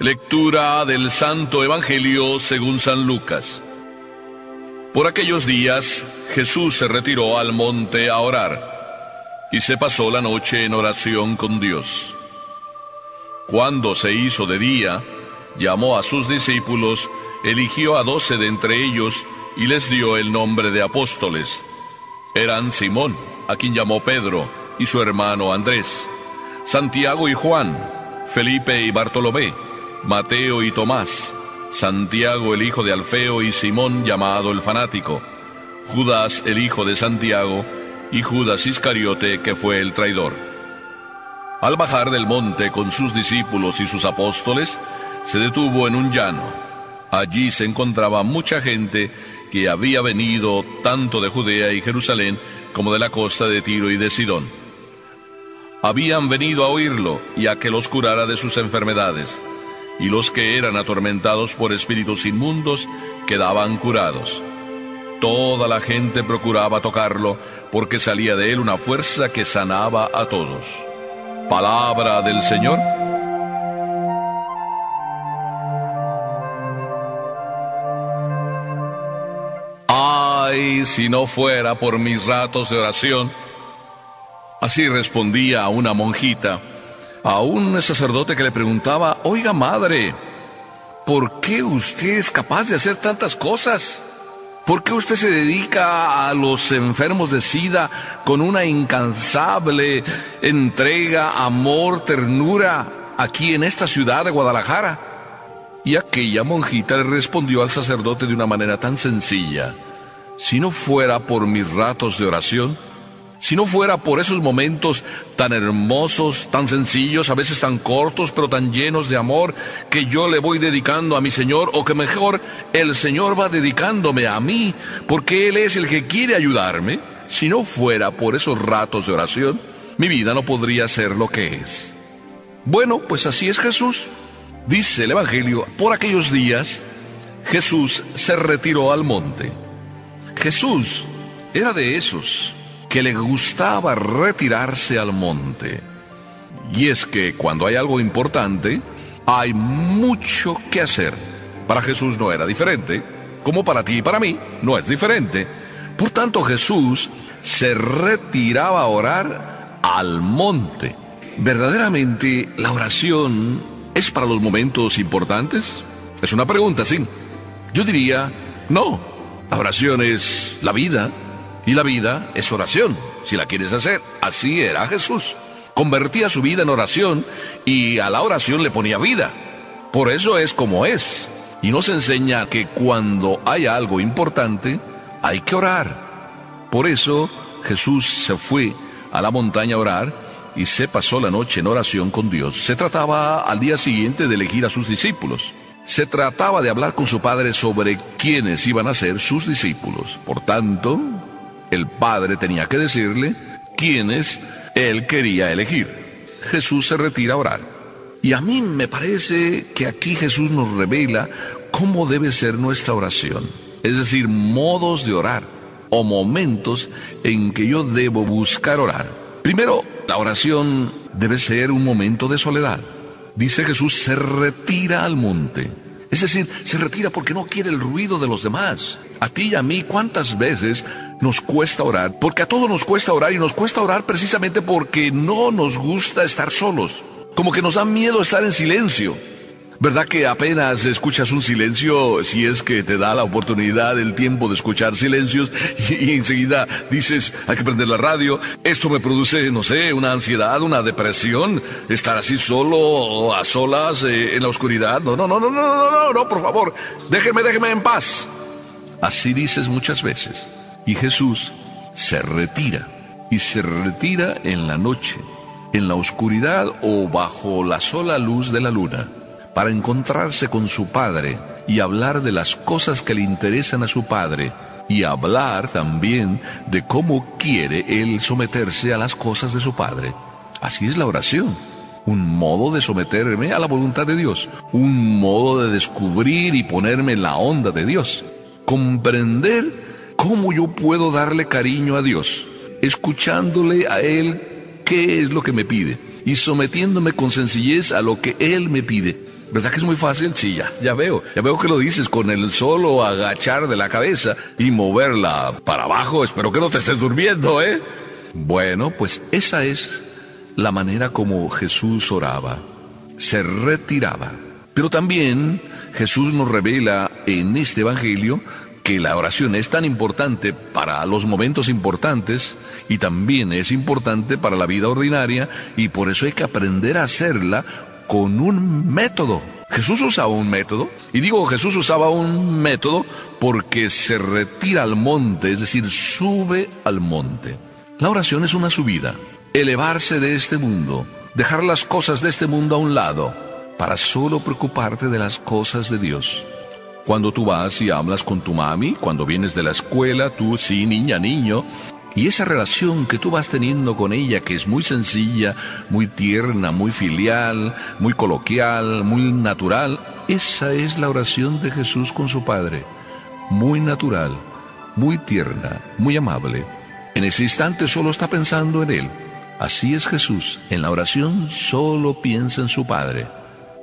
Lectura del Santo Evangelio según San Lucas. Por aquellos días, Jesús se retiró al monte a orar, y se pasó la noche en oración con Dios. Cuando se hizo de día, llamó a sus discípulos, eligió a 12 de entre ellos, y les dio el nombre de apóstoles. Eran Simón, a quien llamó Pedro, y su hermano Andrés, Santiago y Juan, Felipe y Bartolomé, Mateo y Tomás, Santiago el hijo de Alfeo y Simón llamado el fanático, Judas el hijo de Santiago y Judas Iscariote que fue el traidor. Al bajar del monte con sus discípulos y sus apóstoles, se detuvo en un llano. Allí se encontraba mucha gente que había venido tanto de Judea y Jerusalén como de la costa de Tiro y de Sidón. Habían venido a oírlo y a que los curara de sus enfermedades, y los que eran atormentados por espíritus inmundos quedaban curados. Toda la gente procuraba tocarlo, porque salía de él una fuerza que sanaba a todos. Palabra del Señor. Ay, si no fuera por mis ratos de oración. Así respondía a una monjita, a un sacerdote que le preguntaba: oiga, madre, ¿por qué usted es capaz de hacer tantas cosas? ¿Por qué usted se dedica a los enfermos de SIDA con una incansable entrega, amor, ternura aquí en esta ciudad de Guadalajara? Y aquella monjita le respondió al sacerdote de una manera tan sencilla: si no fuera por mis ratos de oración, si no fuera por esos momentos tan hermosos, tan sencillos, a veces tan cortos, pero tan llenos de amor, que yo le voy dedicando a mi Señor, o que mejor, el Señor va dedicándome a mí, porque Él es el que quiere ayudarme, si no fuera por esos ratos de oración, mi vida no podría ser lo que es. Bueno, pues así es Jesús. Dice el Evangelio, por aquellos días, Jesús se retiró al monte. Jesús era de esos que le gustaba retirarse al monte. Y es que cuando hay algo importante, hay mucho que hacer. Para Jesús no era diferente, como para ti y para mí no es diferente. Por tanto, Jesús se retiraba a orar al monte. ¿Verdaderamente la oración es para los momentos importantes? Es una pregunta, sí. Yo diría, no. La oración es la vida. Y la vida es oración, si la quieres hacer. Así era Jesús. Convertía su vida en oración y a la oración le ponía vida. Por eso es como es. Y nos enseña que cuando hay algo importante, hay que orar. Por eso Jesús se fue a la montaña a orar y se pasó la noche en oración con Dios. Se trataba al día siguiente de elegir a sus discípulos. Se trataba de hablar con su Padre sobre quiénes iban a ser sus discípulos. Por tanto, el Padre tenía que decirle quiénes Él quería elegir. Jesús se retira a orar. Y a mí me parece que aquí Jesús nos revela cómo debe ser nuestra oración. Es decir, modos de orar o momentos en que yo debo buscar orar. Primero, la oración debe ser un momento de soledad. Dice Jesús, se retira al monte. Es decir, se retira porque no quiere el ruido de los demás. A ti y a mí, ¿cuántas veces nos cuesta orar? Porque a todos nos cuesta orar, y nos cuesta orar precisamente porque no nos gusta estar solos. Como que nos da miedo estar en silencio. ¿Verdad que apenas escuchas un silencio, si es que te da la oportunidad, el tiempo de escuchar silencios, y enseguida dices, hay que prender la radio? Esto me produce, no sé, una ansiedad, una depresión, estar así solo, a solas, en la oscuridad. No, por favor, déjeme en paz. Así dices muchas veces. Y Jesús se retira, y se retira en la noche, en la oscuridad o bajo la sola luz de la luna, para encontrarse con su Padre y hablar de las cosas que le interesan a su Padre, y hablar también de cómo quiere Él someterse a las cosas de su Padre. Así es la oración, un modo de someterme a la voluntad de Dios, un modo de descubrir y ponerme en la onda de Dios, comprender cómo yo puedo darle cariño a Dios, escuchándole a Él qué es lo que me pide, y sometiéndome con sencillez a lo que Él me pide. ¿Verdad que es muy fácil? Sí, ya veo que lo dices con el solo agachar de la cabeza y moverla para abajo. Espero que no te estés durmiendo, ¿eh? Bueno, pues esa es la manera como Jesús oraba. Se retiraba. Pero también Jesús nos revela en este Evangelio que la oración es tan importante para los momentos importantes y también es importante para la vida ordinaria, y por eso hay que aprender a hacerla con un método. Jesús usaba un método, y digo Jesús usaba un método porque se retira al monte, es decir, sube al monte. La oración es una subida, elevarse de este mundo, dejar las cosas de este mundo a un lado, para solo preocuparte de las cosas de Dios. Cuando tú vas y hablas con tu mami, cuando vienes de la escuela, tú sí, niña, niño, y esa relación que tú vas teniendo con ella, que es muy sencilla, muy tierna, muy filial, muy coloquial, muy natural, esa es la oración de Jesús con su Padre. Muy natural, muy tierna, muy amable. En ese instante solo está pensando en Él. Así es Jesús. En la oración solo piensa en su Padre.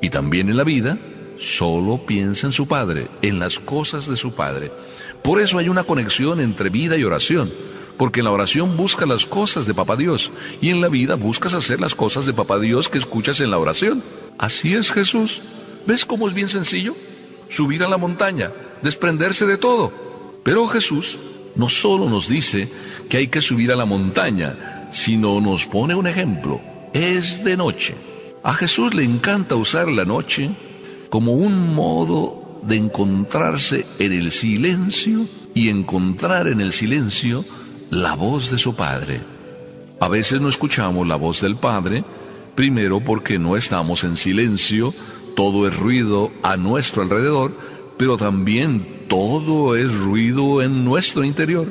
Y también en la vida, solo piensa en su Padre, en las cosas de su Padre. Por eso hay una conexión entre vida y oración. Porque en la oración buscas las cosas de Papá Dios, y en la vida buscas hacer las cosas de Papá Dios que escuchas en la oración. Así es Jesús. ¿Ves cómo es bien sencillo? Subir a la montaña, desprenderse de todo. Pero Jesús no solo nos dice que hay que subir a la montaña, sino nos pone un ejemplo. Es de noche. A Jesús le encanta usar la noche como un modo de encontrarse en el silencio y encontrar en el silencio la voz de su Padre. A veces no escuchamos la voz del Padre, primero porque no estamos en silencio, todo es ruido a nuestro alrededor, pero también todo es ruido en nuestro interior.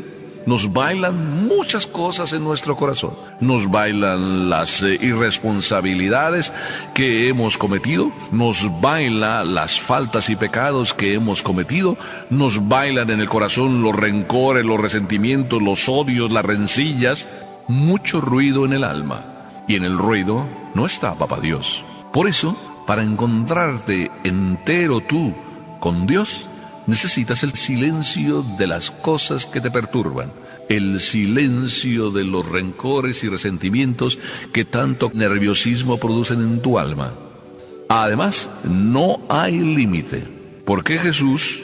Nos bailan muchas cosas en nuestro corazón. Nos bailan las irresponsabilidades que hemos cometido, nos bailan las faltas y pecados que hemos cometido, nos bailan en el corazón los rencores, los resentimientos, los odios, las rencillas, mucho ruido en el alma. Y en el ruido no está Papá Dios. Por eso, para encontrarte entero tú con Dios, necesitas el silencio de las cosas que te perturban, el silencio de los rencores y resentimientos que tanto nerviosismo producen en tu alma. Además, no hay límite, porque Jesús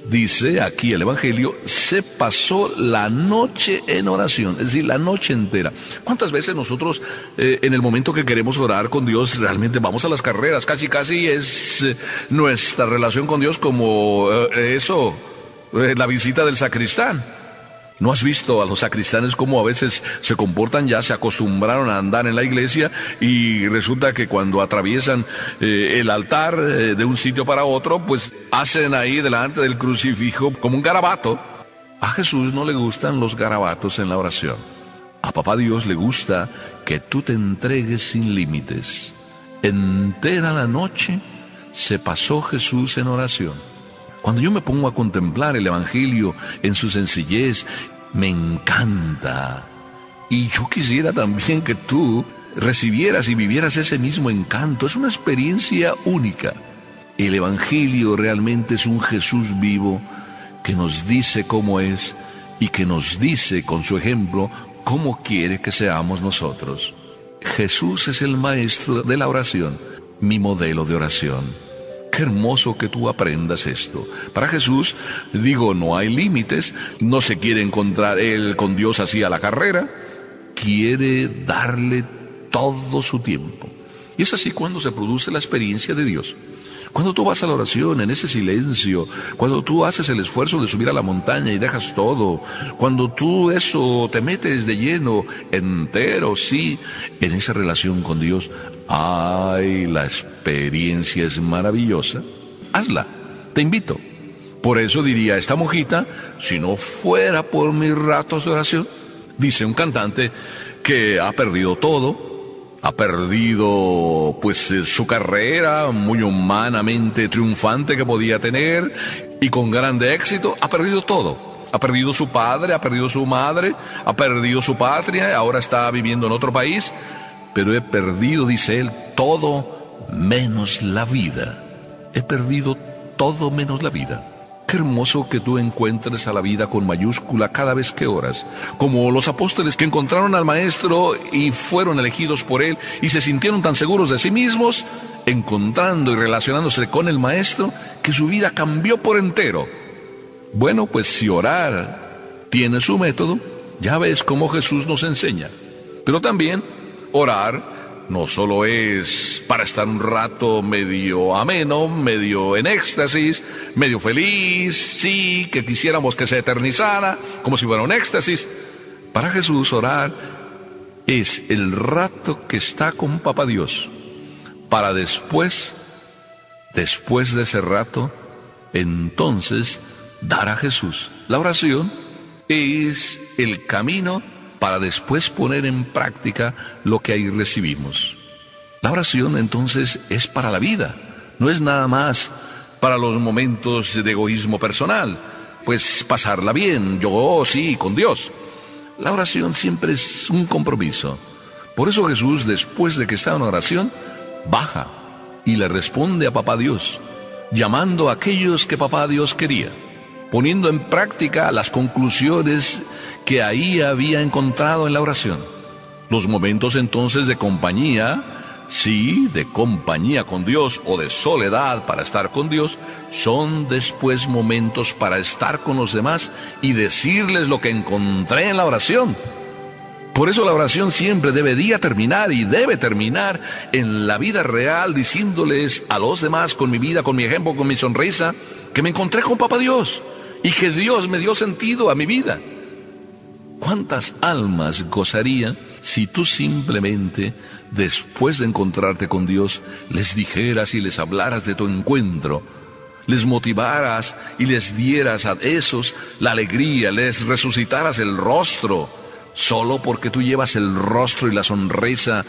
dice aquí el Evangelio, se pasó la noche en oración, es decir, la noche entera. ¿Cuántas veces nosotros en el momento que queremos orar con Dios realmente vamos a las carreras? Casi es nuestra relación con Dios como la visita del sacristán. ¿No has visto a los sacristanes cómo a veces se comportan? Ya se acostumbraron a andar en la iglesia y resulta que cuando atraviesan el altar de un sitio para otro, pues hacen ahí delante del crucifijo como un garabato. A Jesús no le gustan los garabatos en la oración. A Papá Dios le gusta que tú te entregues sin límites. Entera la noche se pasó Jesús en oración. Cuando yo me pongo a contemplar el Evangelio en su sencillez, me encanta. Y yo quisiera también que tú recibieras y vivieras ese mismo encanto. Es una experiencia única. El Evangelio realmente es un Jesús vivo que nos dice cómo es y que nos dice con su ejemplo cómo quiere que seamos nosotros. Jesús es el maestro de la oración, mi modelo de oración. Qué hermoso que tú aprendas esto. Para Jesús, no hay límites, no se quiere encontrar Él con Dios así a la carrera, quiere darle todo su tiempo. Y es así cuando se produce la experiencia de Dios. Cuando tú vas a la oración en ese silencio, cuando tú haces el esfuerzo de subir a la montaña y dejas todo, cuando tú te metes de lleno, entero, sí, en esa relación con Dios, ¡ay, la experiencia es maravillosa! Hazla, te invito. Por eso diría esta monjita, si no fuera por mis ratos de oración, dice un cantante que ha perdido todo, ha perdido su carrera muy humanamente triunfante que podía tener y con grande éxito, ha perdido todo. Ha perdido su padre, ha perdido su madre, ha perdido su patria, ahora está viviendo en otro país, pero he perdido, dice él, todo menos la vida. he perdido todo menos la vida. Qué hermoso que tú encuentres a la vida con mayúscula cada vez que oras, como los apóstoles que encontraron al Maestro y fueron elegidos por Él y se sintieron tan seguros de sí mismos, encontrando y relacionándose con el Maestro, que su vida cambió por entero. Bueno, pues si orar tiene su método, ya ves cómo Jesús nos enseña. Pero también orar no solo es para estar un rato medio ameno, medio en éxtasis, medio feliz, sí, que quisiéramos que se eternizara, como si fuera un éxtasis. Para Jesús orar es el rato que está con Papá Dios, para después de ese rato, entonces dar a Jesús. La oración es el camino para después poner en práctica lo que ahí recibimos. La oración entonces es para la vida, no es nada más para los momentos de egoísmo personal, pues pasarla bien, yo sí, con Dios. La oración siempre es un compromiso. Por eso Jesús, después de que estaba en oración, baja y le responde a Papá Dios, llamando a aquellos que Papá Dios quería, poniendo en práctica las conclusiones que ahí había encontrado en la oración. Los momentos entonces de compañía, sí, de compañía con Dios o de soledad para estar con Dios, son después momentos para estar con los demás y decirles lo que encontré en la oración. Por eso la oración siempre debería terminar y debe terminar en la vida real, diciéndoles a los demás con mi vida, con mi ejemplo, con mi sonrisa, que me encontré con Papá Dios y que Dios me dio sentido a mi vida. ¿Cuántas almas gozarían si tú simplemente, después de encontrarte con Dios, les dijeras y les hablaras de tu encuentro, les motivaras y les dieras a esos la alegría, les resucitaras el rostro, solo porque tú llevas el rostro y la sonrisa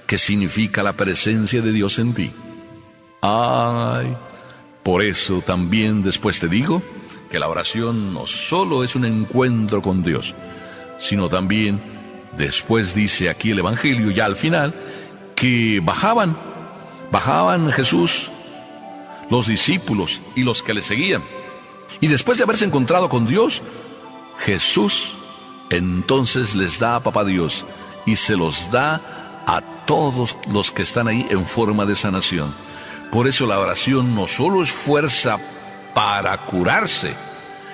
que significa la presencia de Dios en ti? Ay, por eso también después te digo que la oración no solo es un encuentro con Dios, sino también, después dice aquí el Evangelio, ya al final, que bajaban Jesús, los discípulos y los que le seguían. Y después de haberse encontrado con Dios, Jesús entonces les da a Papá Dios y se los da a todos los que están ahí en forma de sanación. Por eso la oración no solo es fuerza para curarse,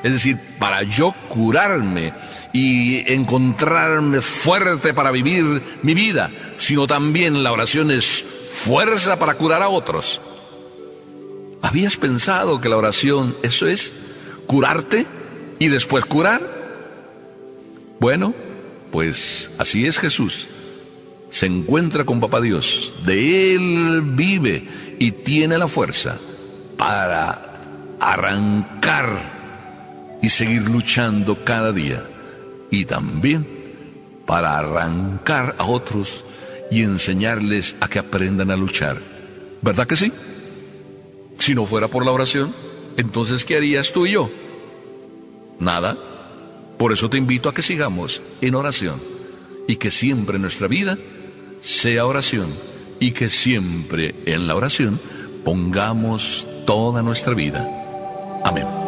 es decir, para yo curarme y encontrarme fuerte para vivir mi vida, sino también la oración es fuerza para curar a otros. ¿Habías pensado que la oración, eso es, curarte y después curar? Bueno, pues así es Jesús. Se encuentra con Papá Dios, de Él vive y tiene la fuerza para arrancar y seguir luchando cada día, y también para arrancar a otros y enseñarles a que aprendan a luchar. ¿Verdad que sí? Si no fuera por la oración, entonces ¿qué harías tú y yo? Nada. Por eso te invito a que sigamos en oración y que siempre nuestra vida sea oración y que siempre en la oración pongamos toda nuestra vida. Amén.